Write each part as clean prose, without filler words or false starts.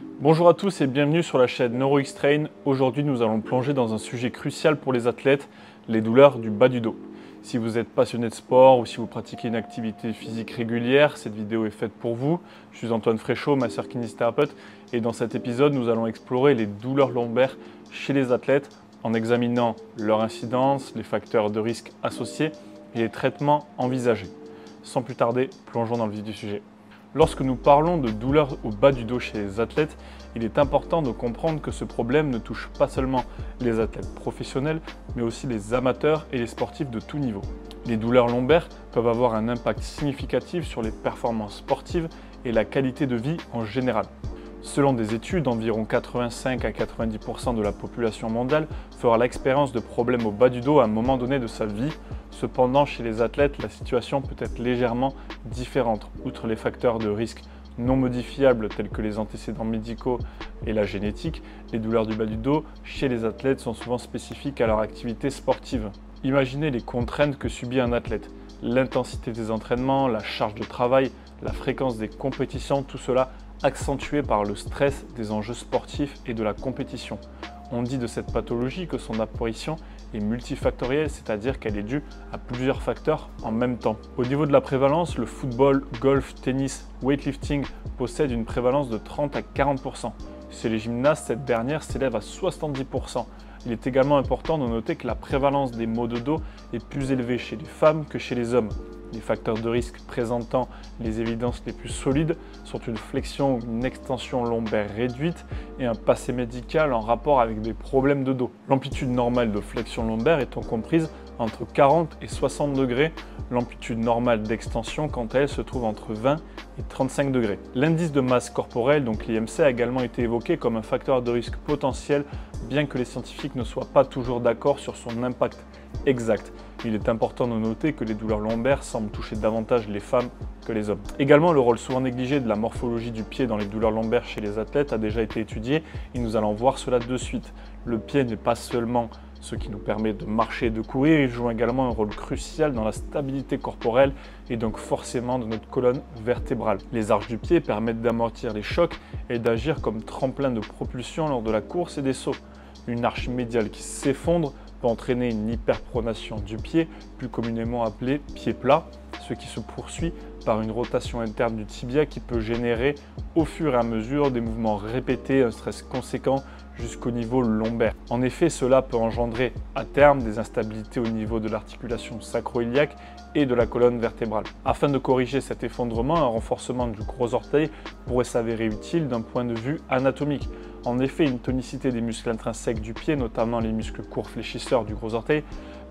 Bonjour à tous et bienvenue sur la chaîne NeuroXtrain. Aujourd'hui, nous allons plonger dans un sujet crucial pour les athlètes, les douleurs du bas du dos. Si vous êtes passionné de sport ou si vous pratiquez une activité physique régulière, cette vidéo est faite pour vous. Je suis Antoine Fréchaud, masseur kinésithérapeute, et dans cet épisode, nous allons explorer les douleurs lombaires chez les athlètes en examinant leur incidence, les facteurs de risque associés et les traitements envisagés. Sans plus tarder, plongeons dans le vif du sujet. Lorsque nous parlons de douleurs au bas du dos chez les athlètes, il est important de comprendre que ce problème ne touche pas seulement les athlètes professionnels, mais aussi les amateurs et les sportifs de tout niveau. Les douleurs lombaires peuvent avoir un impact significatif sur les performances sportives et la qualité de vie en général. Selon des études, environ 85 à 90% de la population mondiale fera l'expérience de problèmes au bas du dos à un moment donné de sa vie. Cependant, chez les athlètes, la situation peut être légèrement différente. Outre les facteurs de risque non modifiables tels que les antécédents médicaux et la génétique, les douleurs du bas du dos chez les athlètes sont souvent spécifiques à leur activité sportive. Imaginez les contraintes que subit un athlète. L'intensité des entraînements, la charge de travail, la fréquence des compétitions, tout cela accentué par le stress des enjeux sportifs et de la compétition. On dit de cette pathologie que son apparition est multifactorielle, c'est-à-dire qu'elle est due à plusieurs facteurs en même temps. Au niveau de la prévalence, le football, golf, tennis, weightlifting possède une prévalence de 30 à 40%. Chez les gymnastes, cette dernière s'élève à 70%. Il est également important de noter que la prévalence des maux de dos est plus élevée chez les femmes que chez les hommes. Les facteurs de risque présentant les évidences les plus solides sont une flexion ou une extension lombaire réduite et un passé médical en rapport avec des problèmes de dos. L'amplitude normale de flexion lombaire étant comprise entre 40 et 60 degrés, l'amplitude normale d'extension quant à elle se trouve entre 20 et 35 degrés. L'indice de masse corporelle, donc l'IMC, a également été évoqué comme un facteur de risque potentiel, bien que les scientifiques ne soient pas toujours d'accord sur son impact exact. Il est important de noter que les douleurs lombaires semblent toucher davantage les femmes que les hommes. Également, le rôle souvent négligé de la morphologie du pied dans les douleurs lombaires chez les athlètes a déjà été étudié et nous allons voir cela de suite. Le pied n'est pas seulement ce qui nous permet de marcher et de courir, il joue également un rôle crucial dans la stabilité corporelle et donc forcément de notre colonne vertébrale. Les arches du pied permettent d'amortir les chocs et d'agir comme tremplin de propulsion lors de la course et des sauts. Une arche médiale qui s'effondre peut entraîner une hyperpronation du pied, plus communément appelée pied plat, ce qui se poursuit par une rotation interne du tibia qui peut générer au fur et à mesure des mouvements répétés, un stress conséquent jusqu'au niveau lombaire. En effet, cela peut engendrer à terme des instabilités au niveau de l'articulation sacro-iliaque et de la colonne vertébrale. Afin de corriger cet effondrement, un renforcement du gros orteil pourrait s'avérer utile d'un point de vue anatomique. En effet, une tonicité des muscles intrinsèques du pied, notamment les muscles courts fléchisseurs du gros orteil,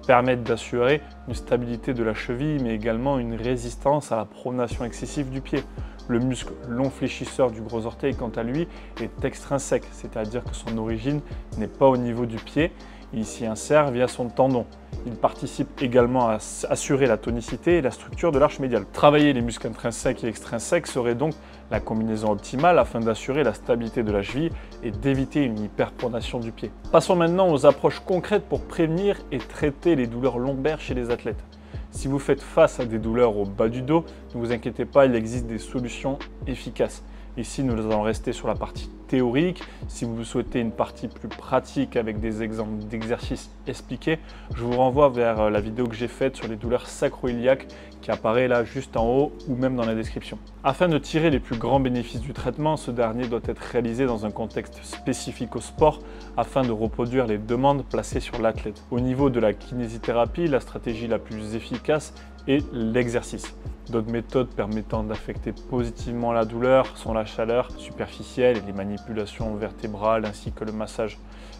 permettent d'assurer une stabilité de la cheville, mais également une résistance à la pronation excessive du pied. Le muscle long fléchisseur du gros orteil, quant à lui, est extrinsèque, c'est-à-dire que son origine n'est pas au niveau du pied, il s'y insère via son tendon. Il participe également à assurer la tonicité et la structure de l'arche médiale. Travailler les muscles intrinsèques et extrinsèques serait donc la combinaison optimale afin d'assurer la stabilité de la cheville et d'éviter une hyperpronation du pied. Passons maintenant aux approches concrètes pour prévenir et traiter les douleurs lombaires chez les athlètes. Si vous faites face à des douleurs au bas du dos, ne vous inquiétez pas, il existe des solutions efficaces. Ici, nous allons rester sur la partie théorique. Si vous souhaitez une partie plus pratique avec des exemples d'exercices expliqués, je vous renvoie vers la vidéo que j'ai faite sur les douleurs sacro-iliaques qui apparaît là juste en haut ou même dans la description. Afin de tirer les plus grands bénéfices du traitement, ce dernier doit être réalisé dans un contexte spécifique au sport afin de reproduire les demandes placées sur l'athlète. Au niveau de la kinésithérapie, la stratégie la plus efficace est l'exercice. D'autres méthodes permettant d'affecter positivement la douleur sont la chaleur superficielle et les manipulations vertébrales ainsi que le massage.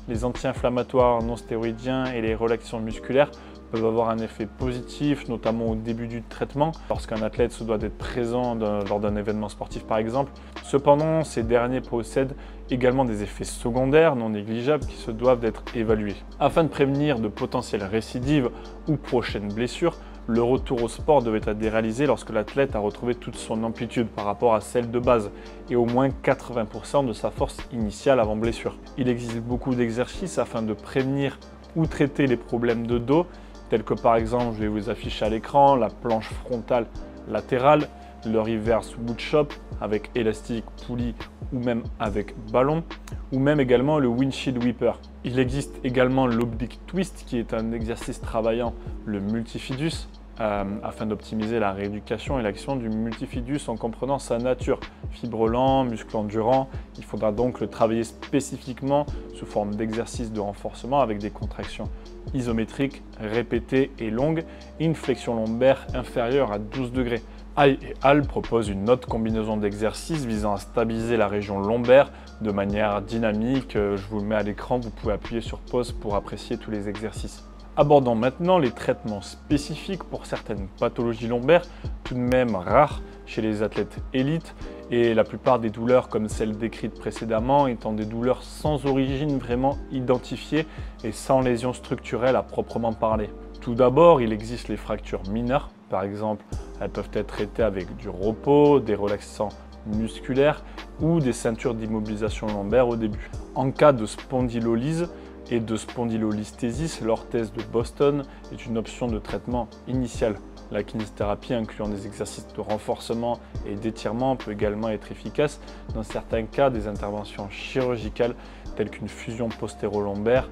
Les anti-inflammatoires non stéroïdiens et les relaxations musculaires peuvent avoir un effet positif, notamment au début du traitement, lorsqu'un athlète se doit d'être présent lors d'un événement sportif par exemple. Cependant, ces derniers possèdent également des effets secondaires non négligeables qui se doivent d'être évalués. Afin de prévenir de potentielles récidives ou prochaines blessures, le retour au sport devait être réalisé lorsque l'athlète a retrouvé toute son amplitude par rapport à celle de base et au moins 80% de sa force initiale avant blessure. Il existe beaucoup d'exercices afin de prévenir ou traiter les problèmes de dos, tels que par exemple, je vais vous afficher à l'écran, la planche frontale latérale, le reverse wood chop avec élastique, poulie ou même avec ballon, ou même également le windshield whipper. Il existe également l'oblique twist qui est un exercice travaillant le multifidus afin d'optimiser la rééducation et l'action du multifidus en comprenant sa nature. Fibre lent, muscle endurant, il faudra donc le travailler spécifiquement sous forme d'exercice de renforcement avec des contractions isométriques, répétées et longues et une flexion lombaire inférieure à 12 degrés. High et Al proposent une autre combinaison d'exercices visant à stabiliser la région lombaire de manière dynamique. Je vous le mets à l'écran, vous pouvez appuyer sur pause pour apprécier tous les exercices. Abordons maintenant les traitements spécifiques pour certaines pathologies lombaires, tout de même rares chez les athlètes élites, et la plupart des douleurs comme celles décrites précédemment étant des douleurs sans origine vraiment identifiée et sans lésions structurelles à proprement parler. Tout d'abord, il existe les fractures mineures, par exemple, elles peuvent être traitées avec du repos, des relaxants musculaires ou des ceintures d'immobilisation lombaire au début. En cas de spondylolyse et de spondylolisthésis, l'orthèse de Boston est une option de traitement initial. La kinésithérapie incluant des exercices de renforcement et d'étirement peut également être efficace. Dans certains cas, des interventions chirurgicales telles qu'une fusion postéro-lombaire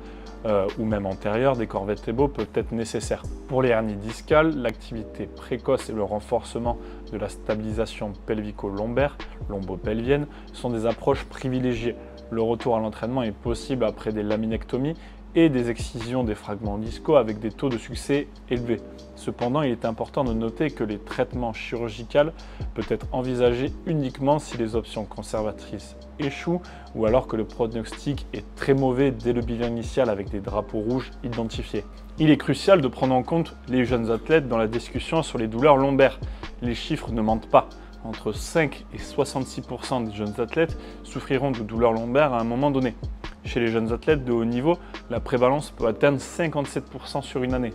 ou même antérieure des corps vertébraux peuvent être nécessaires. Pour les hernies discales, l'activité précoce et le renforcement de la stabilisation pelvico-lombaire, lombo-pelvienne, sont des approches privilégiées. Le retour à l'entraînement est possible après des laminectomies et des excisions des fragments discaux avec des taux de succès élevés. Cependant, il est important de noter que les traitements chirurgicaux peuvent être envisagés uniquement si les options conservatrices échouent ou alors que le pronostic est très mauvais dès le bilan initial avec des drapeaux rouges identifiés. Il est crucial de prendre en compte les jeunes athlètes dans la discussion sur les douleurs lombaires. Les chiffres ne mentent pas. Entre 5 et 66% des jeunes athlètes souffriront de douleurs lombaires à un moment donné. Chez les jeunes athlètes de haut niveau, la prévalence peut atteindre 57% sur une année.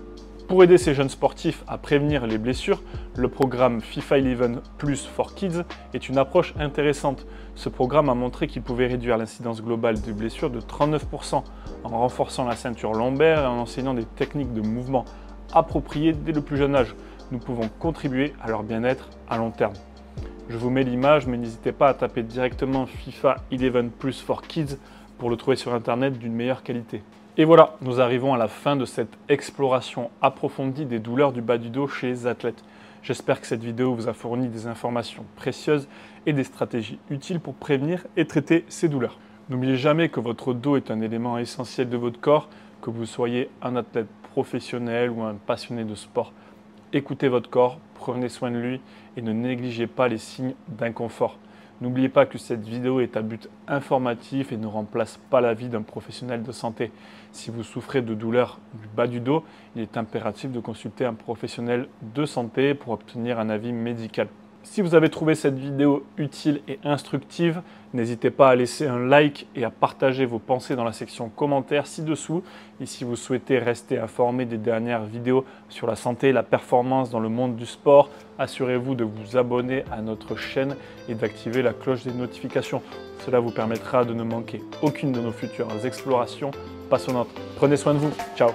Pour aider ces jeunes sportifs à prévenir les blessures, le programme FIFA 11 Plus for Kids est une approche intéressante. Ce programme a montré qu'il pouvait réduire l'incidence globale de blessures de 39% en renforçant la ceinture lombaire et en enseignant des techniques de mouvement appropriées dès le plus jeune âge. Nous pouvons contribuer à leur bien-être à long terme. Je vous mets l'image, mais n'hésitez pas à taper directement FIFA 11 Plus for Kids pour le trouver sur internet d'une meilleure qualité. Et voilà, nous arrivons à la fin de cette exploration approfondie des douleurs du bas du dos chez les athlètes. J'espère que cette vidéo vous a fourni des informations précieuses et des stratégies utiles pour prévenir et traiter ces douleurs. N'oubliez jamais que votre dos est un élément essentiel de votre corps, que vous soyez un athlète professionnel ou un passionné de sport. Écoutez votre corps, prenez soin de lui et ne négligez pas les signes d'inconfort. N'oubliez pas que cette vidéo est à but informatif et ne remplace pas l'avis d'un professionnel de santé. Si vous souffrez de douleurs du bas du dos, il est impératif de consulter un professionnel de santé pour obtenir un avis médical. Si vous avez trouvé cette vidéo utile et instructive, n'hésitez pas à laisser un like et à partager vos pensées dans la section commentaires ci-dessous. Et si vous souhaitez rester informé des dernières vidéos sur la santé et la performance dans le monde du sport, assurez-vous de vous abonner à notre chaîne et d'activer la cloche des notifications. Cela vous permettra de ne manquer aucune de nos futures explorations passionnantes. Prenez soin de vous. Ciao!